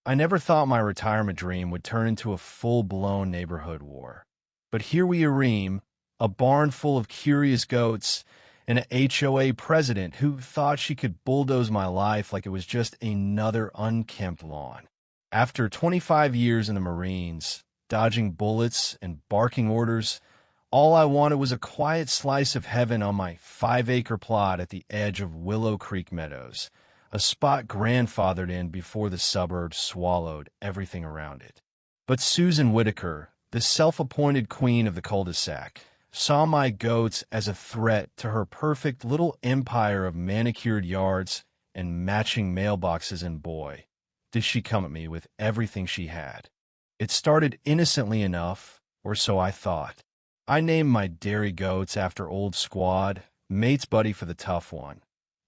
I never thought my retirement dream would turn into a full-blown neighborhood war. But here we are, a barn full of curious goats, and an HOA president who thought she could bulldoze my life like it was just another unkempt lawn. After 25 years in the Marines, dodging bullets and barking orders, all I wanted was a quiet slice of heaven on my 5-acre plot at the edge of Willow Creek Meadows, a spot grandfathered in before the suburbs swallowed everything around it. But Susan Whitaker, the self-appointed queen of the cul-de-sac, saw my goats as a threat to her perfect little empire of manicured yards and matching mailboxes, and boy, did she come at me with everything she had. It started innocently enough, or so I thought. I named my dairy goats after old Squad, Mate's buddy for the tough one,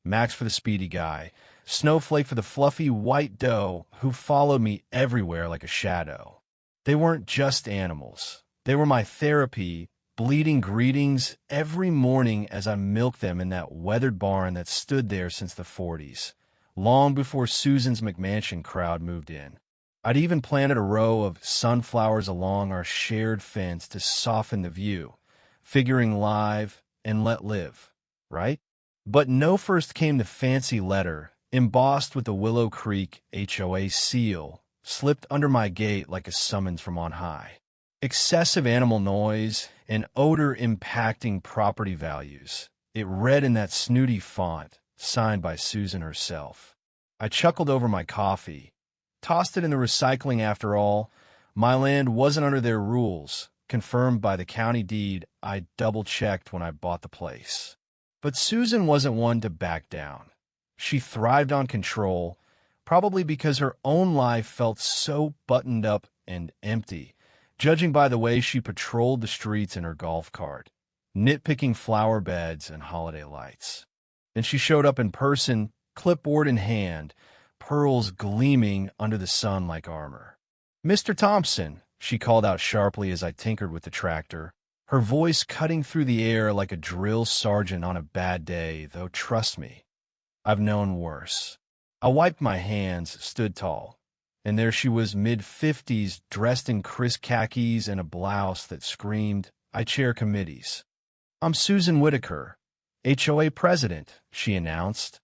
Max for the speedy guy, Snowflake for the fluffy white doe who followed me everywhere like a shadow. They weren't just animals. They were my therapy, bleeding greetings every morning as I milked them in that weathered barn that stood there since the 40s, long before Susan's McMansion crowd moved in. I'd even planted a row of sunflowers along our shared fence to soften the view, figuring live and let live, right? But no, first came the fancy letter, embossed with the Willow Creek HOA seal, slipped under my gate like a summons from on high. Excessive animal noise and odor impacting property values. It read in that snooty font, signed by Susan herself. I chuckled over my coffee, tossed it in the recycling after all. My land wasn't under their rules, confirmed by the county deed I double-checked when I bought the place. But Susan wasn't one to back down. She thrived on control, probably because her own life felt so buttoned up and empty, judging by the way she patrolled the streets in her golf cart, nitpicking flower beds and holiday lights. Then she showed up in person, clipboard in hand, pearls gleaming under the sun like armor. "Mr. Thompson," she called out sharply as I tinkered with the tractor, her voice cutting through the air like a drill sergeant on a bad day, though trust me, I've known worse. I wiped my hands, stood tall, and there she was, mid-50s, dressed in crisp khakis and a blouse that screamed, "I chair committees." "I'm Susan Whitaker, HOA president," she announced,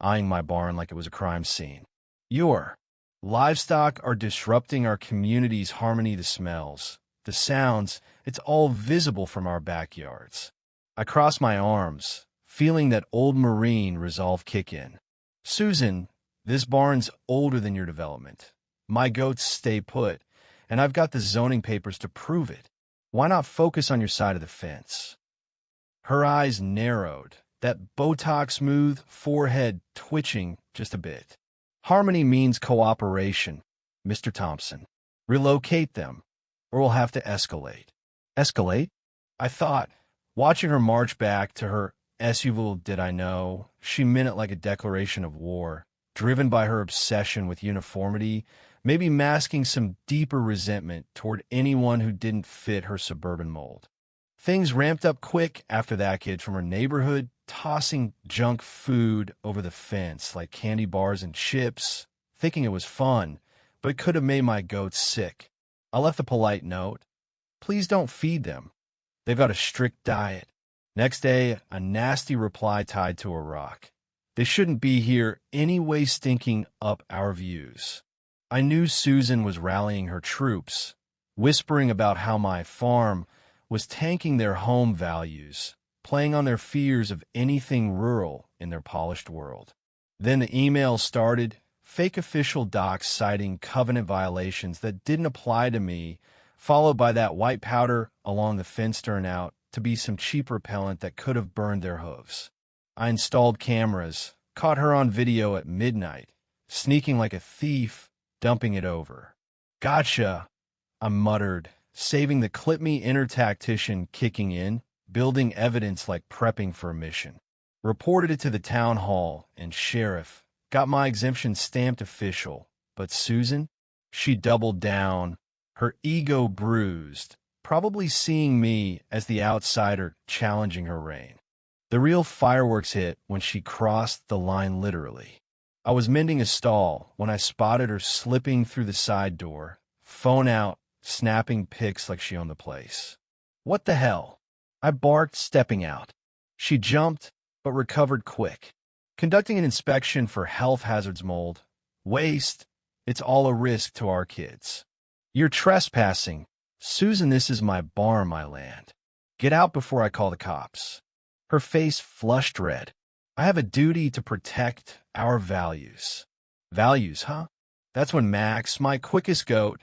eyeing my barn like it was a crime scene. "Your livestock are disrupting our community's harmony, the smells, the sounds, it's all visible from our backyards." I crossed my arms, feeling that old Marine resolve kick in. "Susan, this barn's older than your development. My goats stay put, and I've got the zoning papers to prove it. Why not focus on your side of the fence?" Her eyes narrowed, that Botox-smooth forehead twitching just a bit. "Harmony means cooperation, Mr. Thompson. Relocate them, or we'll have to escalate." "Escalate?" I thought, watching her march back to her SUV. Did I know? She meant it like a declaration of war, driven by her obsession with uniformity, maybe masking some deeper resentment toward anyone who didn't fit her suburban mold. Things ramped up quick after that, kid from her neighborhood tossing junk food over the fence like candy bars and chips, thinking it was fun, but it could have made my goats sick. I left a polite note. "Please don't feed them. They've got a strict diet." Next day, a nasty reply tied to a rock. "They shouldn't be here anyway, stinking up our views." I knew Susan was rallying her troops, whispering about how my farm was tanking their home values, playing on their fears of anything rural in their polished world. Then the emails started, fake official docs citing covenant violations that didn't apply to me, followed by that white powder along the fence turnout to be some cheap repellent that could have burned their hooves. I installed cameras, caught her on video at midnight, sneaking like a thief, dumping it over. "Gotcha," I muttered, saving the clip me inner tactician kicking in, building evidence like prepping for a mission. Reported it to the town hall and sheriff, got my exemption stamped official. But Susan? She doubled down, her ego bruised, probably seeing me as the outsider challenging her reign. The real fireworks hit when she crossed the line literally. I was mending a stall when I spotted her slipping through the side door, phone out, snapping pics like she owned the place. What the hell? I barked, stepping out. She jumped, but recovered quick. Conducting an inspection for health hazards, mold, waste, it's all a risk to our kids. You're trespassing. Susan, this is my barn, my land. Get out before I call the cops. Her face flushed red. I have a duty to protect our values. Values, huh? That's when Max, my quickest goat,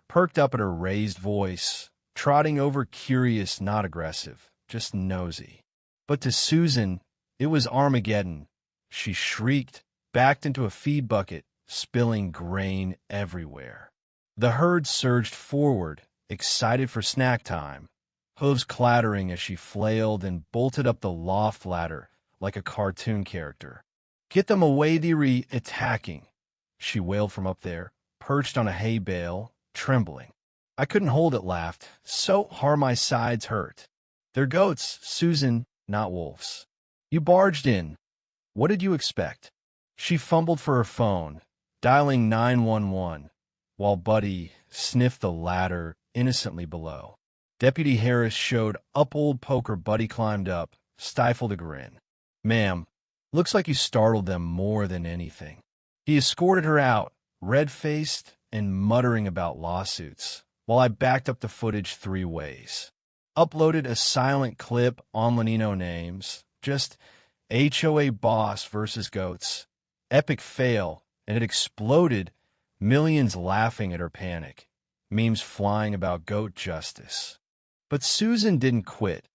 perked up at her raised voice, trotting over curious, not aggressive, just nosy. But to Susan, it was Armageddon. She shrieked, backed into a feed bucket, spilling grain everywhere. The herd surged forward, excited for snack time, hooves clattering as she flailed and bolted up the loft ladder like a cartoon character. Get them away, they're attacking, she wailed from up there, perched on a hay bale, trembling. I couldn't hold it, laughed. So hard my sides hurt. They're goats, Susan, not wolves. You barged in. What did you expect? She fumbled for her phone, dialing 911, while Buddy sniffed the ladder innocently below. Deputy Harris showed up. Old poker Buddy climbed up, stifled a grin. Ma'am, looks like you startled them more than anything. He escorted her out, red-faced and muttering about lawsuits, while I backed up the footage 3 ways. Uploaded a silent clip on Lenino names, just HOA boss versus goats. Epic fail, and it exploded, millions laughing at her panic, memes flying about goat justice. But Susan didn't quit.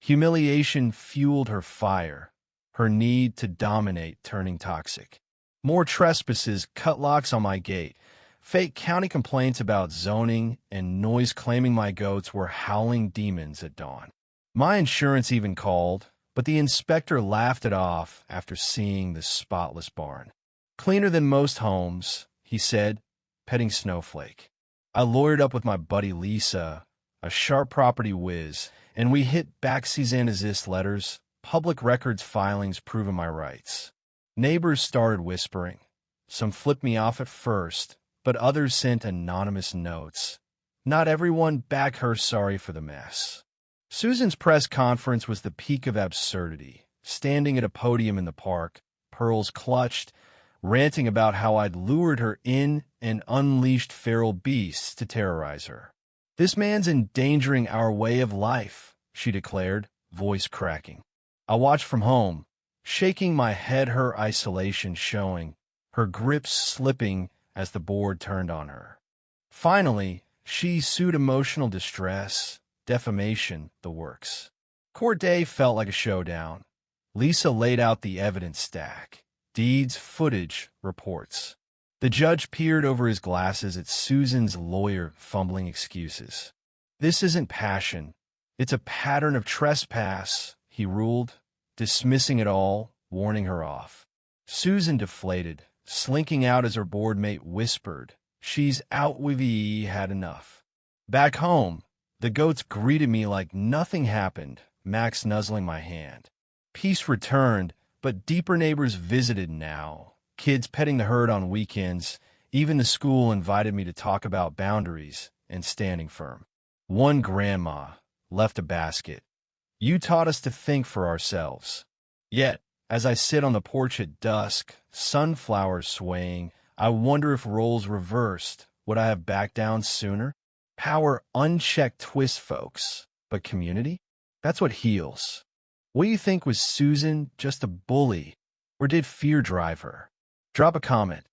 Humiliation fueled her fire, her need to dominate turning toxic. More trespasses, cut locks on my gate, fake county complaints about zoning, and noise claiming my goats were howling demons at dawn. My insurance even called, but the inspector laughed it off after seeing the spotless barn. Cleaner than most homes, he said, petting Snowflake. I lawyered up with my buddy Lisa, a sharp property whiz, and we hit back Cease letters, public records filings proving my rights. Neighbors started whispering. Some flipped me off at first, but others sent anonymous notes. Not everyone back her sorry for the mess. Susan's press conference was the peak of absurdity, standing at a podium in the park, pearls clutched, ranting about how I'd lured her in and unleashed feral beasts to terrorize her. This man's endangering our way of life, she declared, voice cracking. I watched from home, shaking my head, her isolation showing, her grip slipping as the board turned on her. Finally, she sued emotional distress, defamation, the works. Court day felt like a showdown. Lisa laid out the evidence stack, deeds, footage, reports. The judge peered over his glasses at Susan's lawyer, fumbling excuses. This isn't passion. It's a pattern of trespass, he ruled, dismissing it all, warning her off. Susan deflated, slinking out as her board mate whispered, "She's out, we've had enough." Back home, the goats greeted me like nothing happened, Max nuzzling my hand. Peace returned, but deeper neighbors visited now. Kids petting the herd on weekends. Even the school invited me to talk about boundaries and standing firm. One grandma left a basket. You taught us to think for ourselves. Yet, as I sit on the porch at dusk, sunflowers swaying, I wonder if roles reversed, would I have backed down sooner? Power unchecked twists folks, but community? That's what heals. What do you think, was Susan just a bully, or did fear drive her? Drop a comment.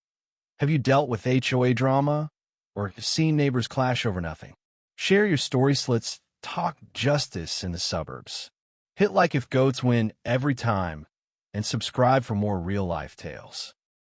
Have you dealt with HOA drama, or seen neighbors clash over nothing? Share your story, so let's talk justice in the suburbs. Hit like if goats win every time, and subscribe for more real-life tales.